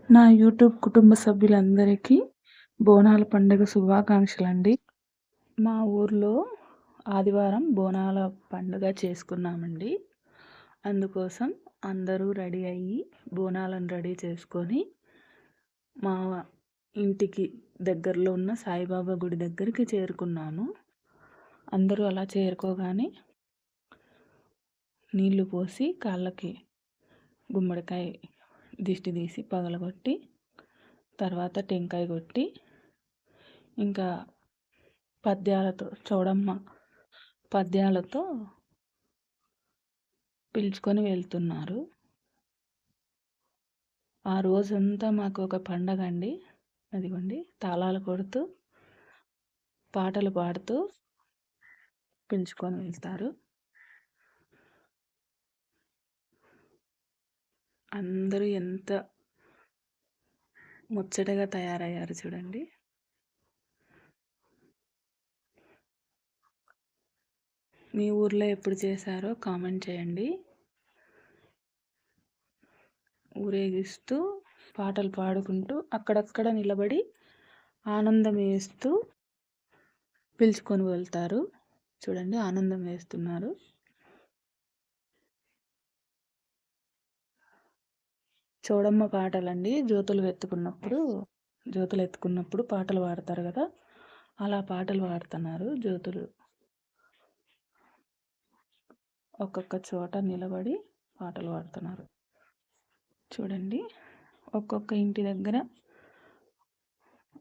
నా యూట్యూబ్ కుటుంబ సభ్యులందరికీ బోనాల పండుగ శుభాకాంక్షలండి. మా ఊర్లో ఆదివారం బోనాల పండుగ చేసుకున్నామండి. అందుకోసం అందరూ రెడీ అయ్యి బోనాలను రెడీ చేసుకొని మా ఇంటికి దగ్గరలో ఉన్న సాయిబాబా గుడి దగ్గరికి చేరుకున్నాము. అందరూ అలా చేరుకోగానే నీళ్లు పోసి కాళ్ళకి గుమ్మడికాయ దిష్టి తీసి పగలగొట్టి తర్వాత టెంకాయ కొట్టి ఇంకా పద్యాలతో చౌడమ్మ పద్యాలతో పిలుచుకొని వెళ్తున్నారు. ఆ రోజంతా మాకు ఒక పండగ అండి. అదిగోండి తాళాలు కొడుతూ పాటలు పాడుతూ పిలుచుకొని వెళ్తారు. అందరూ ఎంత ముచ్చటగా తయారయ్యారు చూడండి. మీ ఊర్లో ఎప్పుడు చేశారో కామెంట్ చేయండి. ఊరేగిస్తూ పాటలు పాడుకుంటూ అక్కడక్కడ నిలబడి ఆనందం వేస్తూ పిలుచుకొని వెళ్తారు. చూడండి ఆనందం వేస్తున్నారు. చౌడమ్మ పాటలండి. జ్యోతులు ఎత్తుకున్నప్పుడు పాటలు పాడతారు కదా, అలా పాటలు పాడుతున్నారు. జ్యోతులు ఒక్కొక్క చోట నిలబడి పాటలు పాడుతున్నారు. చూడండి ఒక్కొక్క ఇంటి దగ్గర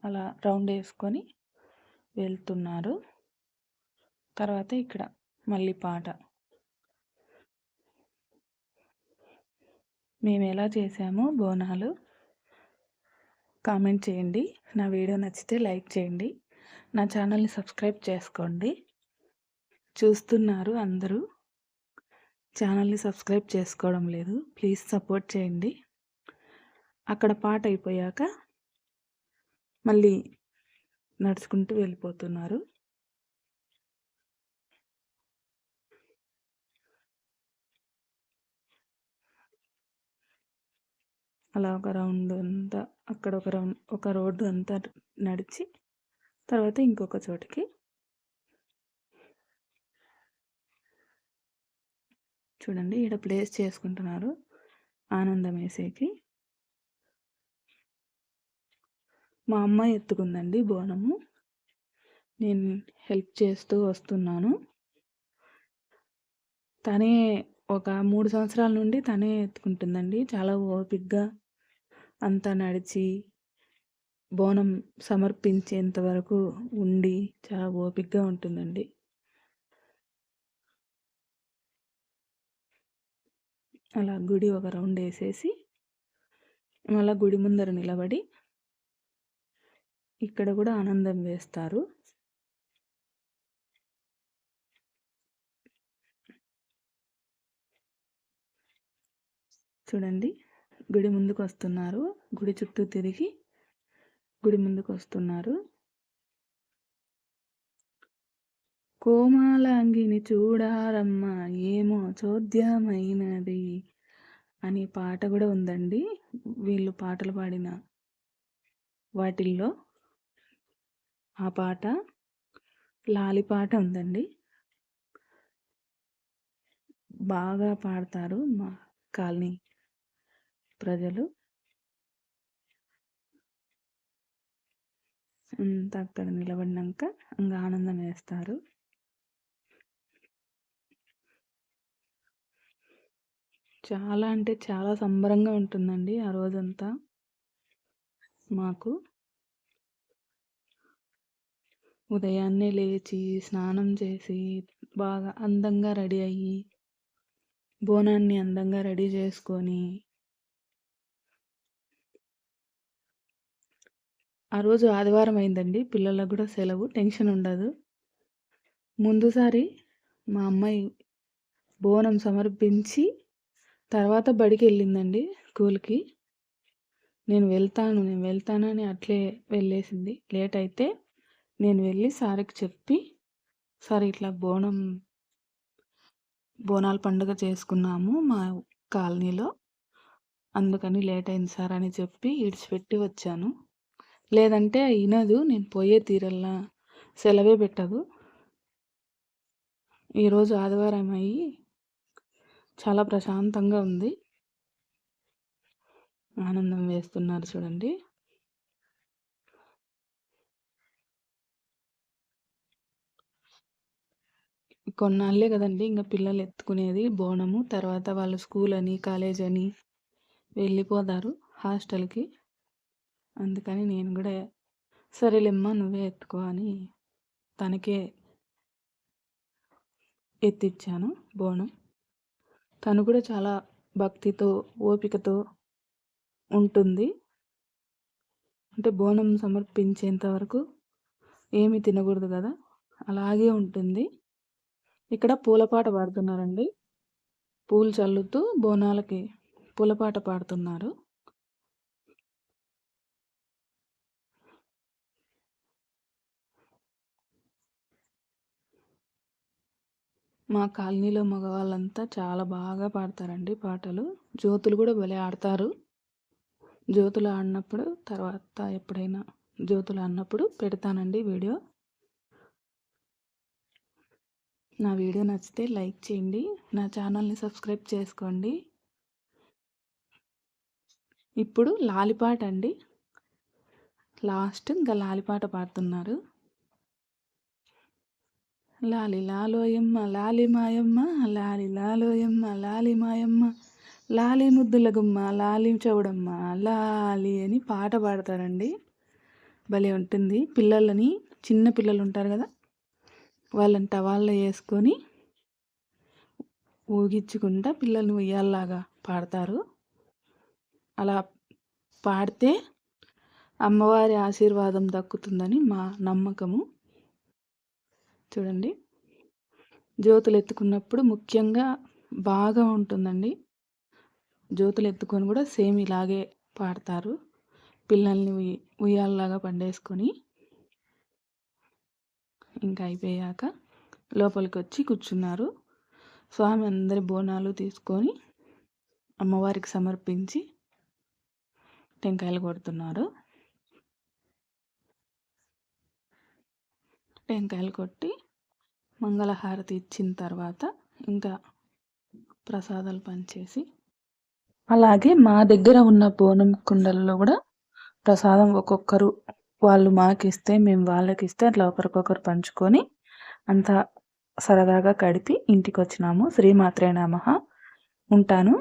అలా రౌండ్ వేసుకొని వెళ్తున్నారు. తర్వాత ఇక్కడ మళ్ళీ పాట. మేము ఎలా చేసామో బోనాలు కామెంట్ చేయండి. నా వీడియో నచ్చితే లైక్ చేయండి. నా ఛానల్ని సబ్స్క్రైబ్ చేసుకోండి. చూస్తున్నారు అందరూ, ఛానల్ని సబ్స్క్రైబ్ చేసుకోవడం లేదు. ప్లీజ్ సపోర్ట్ చేయండి. అక్కడ పాట అయిపోయాక మళ్ళీ నడుచుకుంటూ వెళ్ళిపోతున్నారు. అలా ఒక రౌండ్ అంతా అక్కడ ఒక రోడ్డు అంతా నడిచి తర్వాత ఇంకొక చోటికి చూడండి ఇక్కడ ప్లేస్ చేసుకుంటున్నారు ఆనందం వేసేకి. మా అమ్మ ఎత్తుకుందండి బోనము. నేను హెల్ప్ చేస్తూ వస్తున్నాను. తనే ఒక 3 సంవత్సరాల నుండి తనే ఎత్తుకుంటుందండి. చాలా ఓపికగా అంతా నడిచి బోనం సమర్పించేంత వరకు ఉండి చాలా ఓపికగా ఉంటుందండి. అలా గుడి ఒక రౌండ్ వేసేసి మళ్ళీ గుడి ముందర నిలబడి ఇక్కడ కూడా ఆనందం వేస్తారు. చూడండి గుడి ముందుకు వస్తున్నారు. గుడి చుట్టూ తిరిగి గుడి ముందుకు వస్తున్నారు. కోమలాంగిని చూడారమ్మ ఏమో చోద్యమైనది అని పాట కూడా ఉందండి. వీళ్ళు పాటలు పాడిన వాటిల్లో ఆ పాట లాలి పాట ఉందండి. బాగా పాడతారు మా కాలనీ ప్రజలు. అంతా అక్కడ నిలబడినాక ఇంకా ఆనందం వేస్తారు. చాలా అంటే చాలా సంబరంగా ఉంటుందండి ఆ రోజంతా మాకు. ఉదయాన్నే లేచి స్నానం చేసి బాగా అందంగా రెడీ అయ్యి బోనాన్ని అందంగా రెడీ చేసుకొని ఆ రోజు ఆదివారం అయిందండి. పిల్లలకు కూడా సెలవు, టెన్షన్ ఉండదు. ముందుసారి మా అమ్మాయి బోనం సమర్పించి తర్వాత బడికి వెళ్ళిందండి స్కూల్కి. నేను వెళ్తానని అట్లే వెళ్ళేసింది. లేట్ అయితే నేను వెళ్ళి సార్కి చెప్పి సార్ ఇట్లా బోనాల పండుగ చేసుకున్నాము మా కాలనీలో అందుకని లేట్ అయింది సార్ అని చెప్పి ఇడిచిపెట్టి వచ్చాను. లేదంటే ఇనదు. నేను పోయే తీరల్లా సెలవే పెట్టదు. ఈరోజు ఆదివారం అయ్యి చాలా ప్రశాంతంగా ఉంది. ఆనందం వేస్తున్నారు చూడండి. కొన్నాళ్ళే కదండి ఇంక పిల్లలు ఎత్తుకునేది బోనము. తర్వాత వాళ్ళు స్కూల్ అని కాలేజ్ అని వెళ్ళిపోతారు హాస్టల్కి. అందుకని నేను కూడా సరేలేమ్మా నువ్వే ఎత్తుకో అని తనకే ఎత్తిచ్చాను బోనం. తను కూడా చాలా భక్తితో ఓపికతో ఉంటుంది. అంటే బోనం సమర్పించేంత వరకు ఏమీ తినకూడదు కదా, అలాగే ఉంటుంది. ఇక్కడ పూలపాట పాడుతున్నారండి. పూలు చల్లుతూ బోనాలకి పూలపాట పాడుతున్నారు. మా కాలనీలో మగవాళ్ళంతా చాలా బాగా పాడతారండి పాటలు. జ్యోతులు కూడా భలే ఆడతారు. జ్యోతులు ఆడినప్పుడు తర్వాత ఎప్పుడైనా జ్యోతులు ఆడినప్పుడు పెడతానండి వీడియో. నా వీడియో నచ్చితే లైక్ చేయండి. నా ఛానల్ని సబ్స్క్రైబ్ చేసుకోండి. ఇప్పుడు లాలిపాట అండి. లాస్ట్ ఇంకా లాలిపాట పాడుతున్నారు. లాలి లాలోయమ్మ లాలి మాయమ్మ లాలి లాలోయమ్మ లాలి మాయమ్మ లాలి ముద్దుల గుమ్మ లాలి చౌడమ్మ లాలి అని పాట పాడతారండి. భలే ఉంటుంది. పిల్లలని చిన్న పిల్లలు ఉంటారు కదా, వాళ్ళని టవాల్లో వేసుకొని ఊగించుకుంటా పిల్లల్ని ఉయ్యాల్లాగా పాడతారు. అలా పాడితే అమ్మవారి ఆశీర్వాదం దక్కుతుందని మా నమ్మకము. చూడండి, జ్యోతులు ఎత్తుకున్నప్పుడు ముఖ్యంగా బాగా ఉంటుందండి. జ్యోతులు ఎత్తుకొని కూడా సేమ్ ఇలాగే పాడతారు. పిల్లల్ని ఉయ్యాల్లాగా పండేసుకొని ఇంకా అయిపోయాక లోపలికి వచ్చి కూర్చున్నారు. స్వామి అందరి బోనాలు తీసుకొని అమ్మవారికి సమర్పించి టెంకాయలు కొడుతున్నారు. టెంకాయలు కొట్టి మంగళహారతి ఇచ్చిన తర్వాత ఇంకా ప్రసాదాలు పంచేసి, అలాగే మా దగ్గర ఉన్న బోనం కుండల్లో కూడా ప్రసాదం ఒక్కొక్కరు వాళ్ళు మాకిస్తే మేము వాళ్ళకి ఇస్తే అట్లా ఒకరికొకరు పంచుకొని అంతా సరదాగా గడిపి ఇంటికి వచ్చినాము. శ్రీమాత్రే నమః. ఉంటాను.